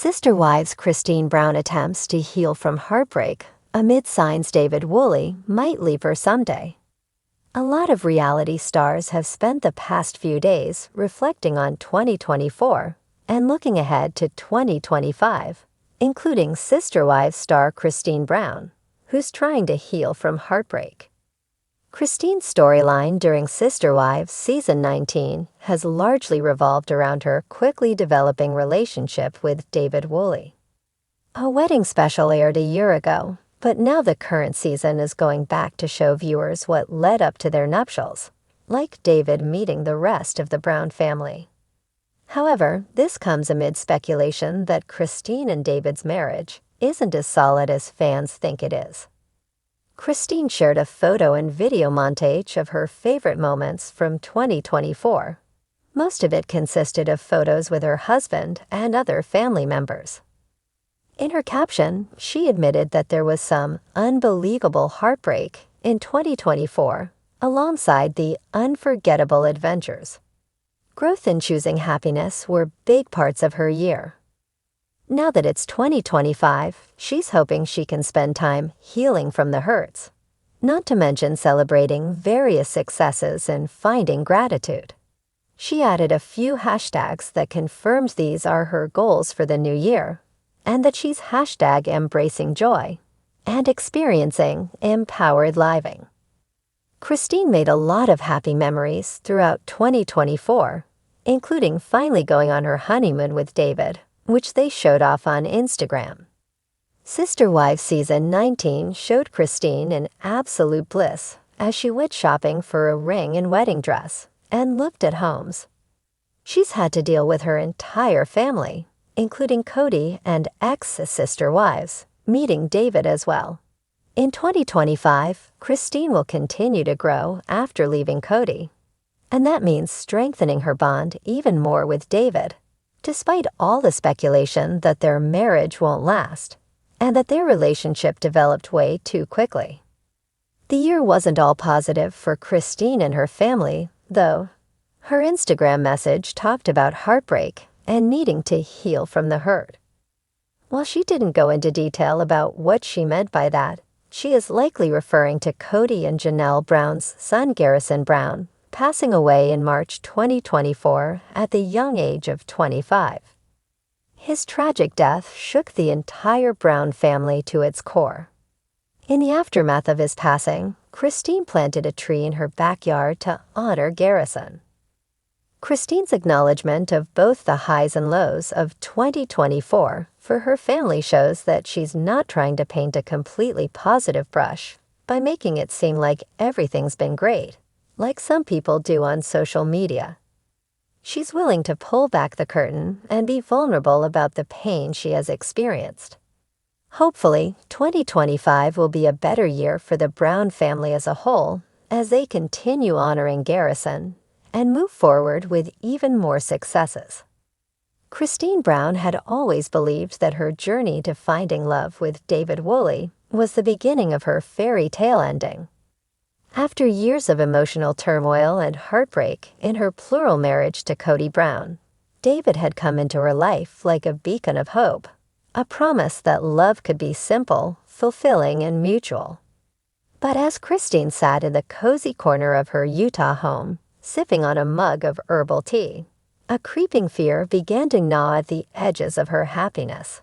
Sister wives Cristin Brown attempts to heal from heartbreak amid signs David Woolley might leave her someday. A lot of reality stars have spent the past few days reflecting on 2024 and looking ahead to 2025, including Sister Wives star Cristin Brown, who's trying to heal from heartbreak. Cristin's storyline during Sister Wives Season 19 has largely revolved around her quickly developing relationship with David Woolley. A wedding special aired a year ago, but now the current season is going back to show viewers what led up to their nuptials, like David meeting the rest of the Brown family. However, this comes amid speculation that Cristin and David's marriage isn't as solid as fans think it is. Cristin shared a photo and video montage of her favorite moments from 2024. Most of it consisted of photos with her husband and other family members. In her caption, she admitted that there was some unbelievable heartbreak in 2024, alongside the unforgettable adventures. Growth and choosing happiness were big parts of her year. Now that it's 2025, she's hoping she can spend time healing from the hurts, not to mention celebrating various successes and finding gratitude. She added a few hashtags that confirmed these are her goals for the new year, and that she's #embracing joy and experiencing empowered living. Cristin made a lot of happy memories throughout 2024, including finally going on her honeymoon with David, which they showed off on Instagram. Sister Wives Season 19 showed Cristin in absolute bliss as she went shopping for a ring and wedding dress and looked at homes. She's had to deal with her entire family, including Cody and ex-sister wives, meeting David as well. In 2025, Cristin will continue to grow after leaving Cody, and that means strengthening her bond even more with David, despite all the speculation that their marriage won't last, and that their relationship developed way too quickly. The year wasn't all positive for Cristin and her family, though. Her Instagram message talked about heartbreak and needing to heal from the hurt. While she didn't go into detail about what she meant by that, she is likely referring to Cody and Janelle Brown's son Garrison Brown, passing away in March 2024 at the young age of 25. His tragic death shook the entire Brown family to its core. In the aftermath of his passing, Cristin planted a tree in her backyard to honor Garrison. Cristin's acknowledgement of both the highs and lows of 2024 for her family shows that she's not trying to paint a completely positive brush by making it seem like everything's been great, like some people do on social media. She's willing to pull back the curtain and be vulnerable about the pain she has experienced. Hopefully, 2025 will be a better year for the Brown family as a whole as they continue honoring Garrison and move forward with even more successes. Cristin Brown had always believed that her journey to finding love with David Woolley was the beginning of her fairy tale ending. After years of emotional turmoil and heartbreak in her plural marriage to Cody Brown, David had come into her life like a beacon of hope, a promise that love could be simple, fulfilling, and mutual. But as Cristin sat in the cozy corner of her Utah home, sipping on a mug of herbal tea, a creeping fear began to gnaw at the edges of her happiness.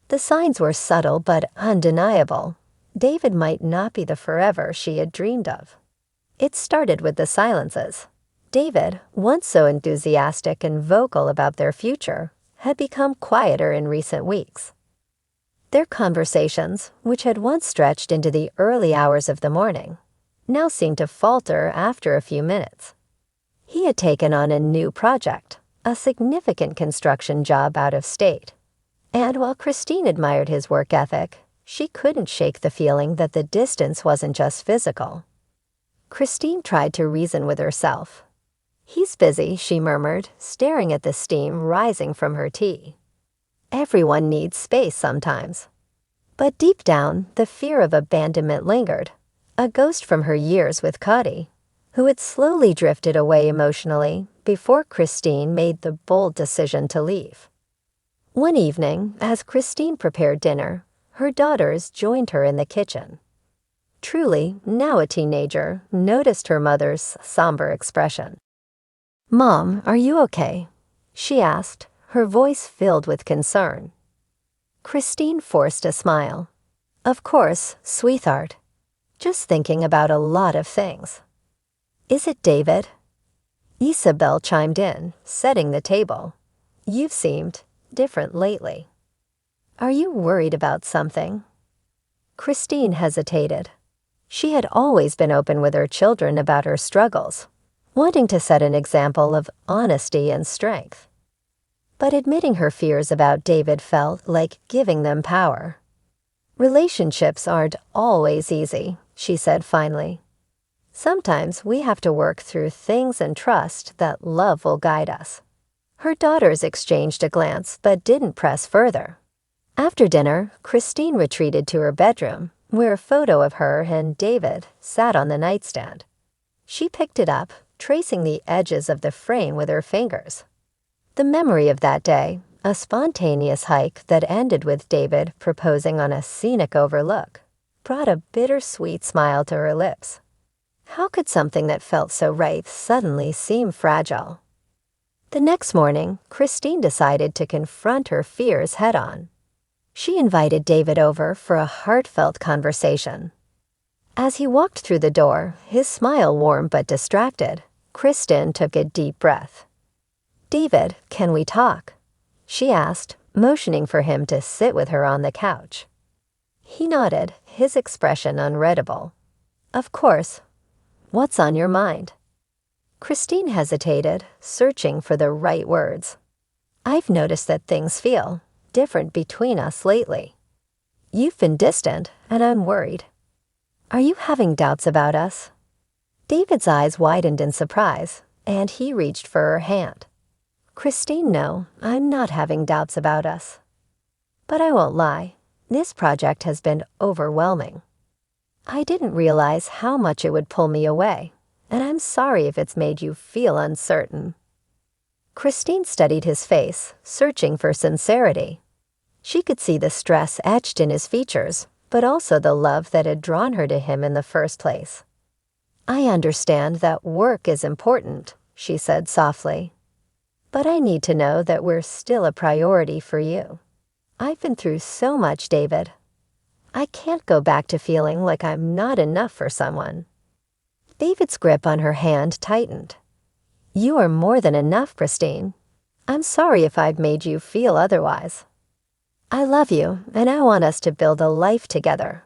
The signs were subtle but undeniable. David might not be the forever she had dreamed of. It started with the silences. David, once so enthusiastic and vocal about their future, had become quieter in recent weeks. Their conversations, which had once stretched into the early hours of the morning, now seemed to falter after a few minutes. He had taken on a new project, a significant construction job out of state. And while Cristin admired his work ethic, she couldn't shake the feeling that the distance wasn't just physical. Cristin tried to reason with herself. "He's busy," she murmured, staring at the steam rising from her tea. Everyone needs space sometimes. But deep down, the fear of abandonment lingered, a ghost from her years with Cody, who had slowly drifted away emotionally before Cristin made the bold decision to leave. One evening, as Cristin prepared dinner, her daughters joined her in the kitchen. Truly, now a teenager, noticed her mother's somber expression. "Mom, are you okay?" she asked, her voice filled with concern. Cristin forced a smile. "Of course, sweetheart. Just thinking about a lot of things." "Is it David?" Isabel chimed in, setting the table. "You've seemed different lately. Are you worried about something?" Cristin hesitated. She had always been open with her children about her struggles, wanting to set an example of honesty and strength. But admitting her fears about David felt like giving them power. "Relationships aren't always easy," she said finally. "Sometimes we have to work through things and trust that love will guide us." Her daughters exchanged a glance but didn't press further. After dinner, Cristin retreated to her bedroom, where a photo of her and David sat on the nightstand. She picked it up, tracing the edges of the frame with her fingers. The memory of that day, a spontaneous hike that ended with David proposing on a scenic overlook, brought a bittersweet smile to her lips. How could something that felt so right suddenly seem fragile? The next morning, Cristin decided to confront her fears head-on. She invited David over for a heartfelt conversation. As he walked through the door, his smile warm but distracted, Cristin took a deep breath. "David, can we talk?" she asked, motioning for him to sit with her on the couch. He nodded, his expression unreadable. "Of course. What's on your mind?" Cristin hesitated, searching for the right words. "I've noticed that things feel different between us lately. You've been distant, and I'm worried. Are you having doubts about us?" David's eyes widened in surprise, and he reached for her hand. "Cristin, no, I'm not having doubts about us. But I won't lie, this project has been overwhelming. I didn't realize how much it would pull me away, and I'm sorry if it's made you feel uncertain." Cristin studied his face, searching for sincerity. She could see the stress etched in his features, but also the love that had drawn her to him in the first place. "I understand that work is important," she said softly. "But I need to know that we're still a priority for you. I've been through so much, David. I can't go back to feeling like I'm not enough for someone." David's grip on her hand tightened. "You are more than enough, Cristin. I'm sorry if I've made you feel otherwise. I love you, and I want us to build a life together.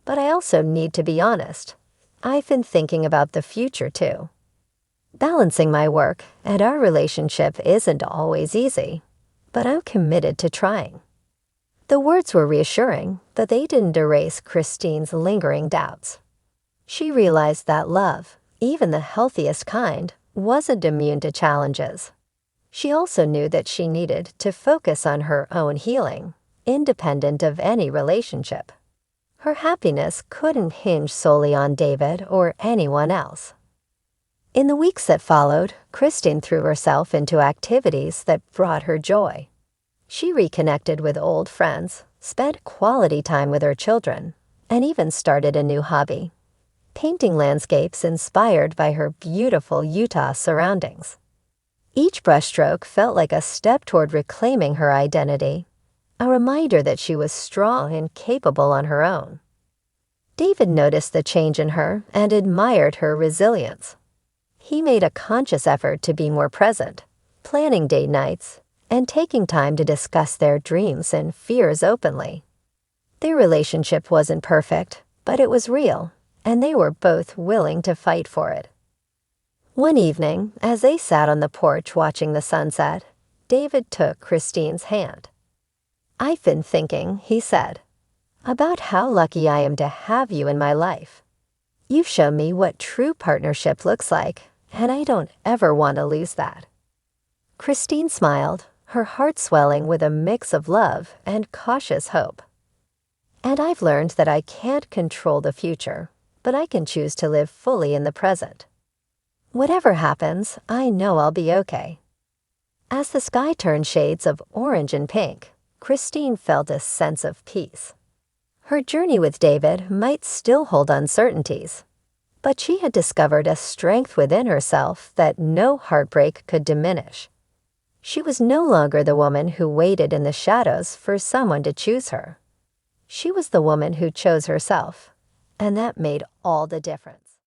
But I also need to be honest. I've been thinking about the future, too. Balancing my work and our relationship isn't always easy, but I'm committed to trying." The words were reassuring, but they didn't erase Cristin's lingering doubts. She realized that love, even the healthiest kind, wasn't immune to challenges. She also knew that she needed to focus on her own healing, independent of any relationship. Her happiness couldn't hinge solely on David or anyone else. In the weeks that followed, Cristin threw herself into activities that brought her joy. She reconnected with old friends, spent quality time with her children, and even started a new hobby: painting landscapes inspired by her beautiful Utah surroundings. Each brushstroke felt like a step toward reclaiming her identity, a reminder that she was strong and capable on her own. David noticed the change in her and admired her resilience. He made a conscious effort to be more present, planning date nights, and taking time to discuss their dreams and fears openly. Their relationship wasn't perfect, but it was real, and they were both willing to fight for it. One evening, as they sat on the porch watching the sunset, David took Cristin's hand. "I've been thinking," he said, "about how lucky I am to have you in my life. You've shown me what true partnership looks like, and I don't ever want to lose that." Cristin smiled, her heart swelling with a mix of love and cautious hope. "And I've learned that I can't control the future, but I can choose to live fully in the present. Whatever happens, I know I'll be okay." As the sky turned shades of orange and pink, Cristin felt a sense of peace. Her journey with David might still hold uncertainties, but she had discovered a strength within herself that no heartbreak could diminish. She was no longer the woman who waited in the shadows for someone to choose her. She was the woman who chose herself, and that made all the difference.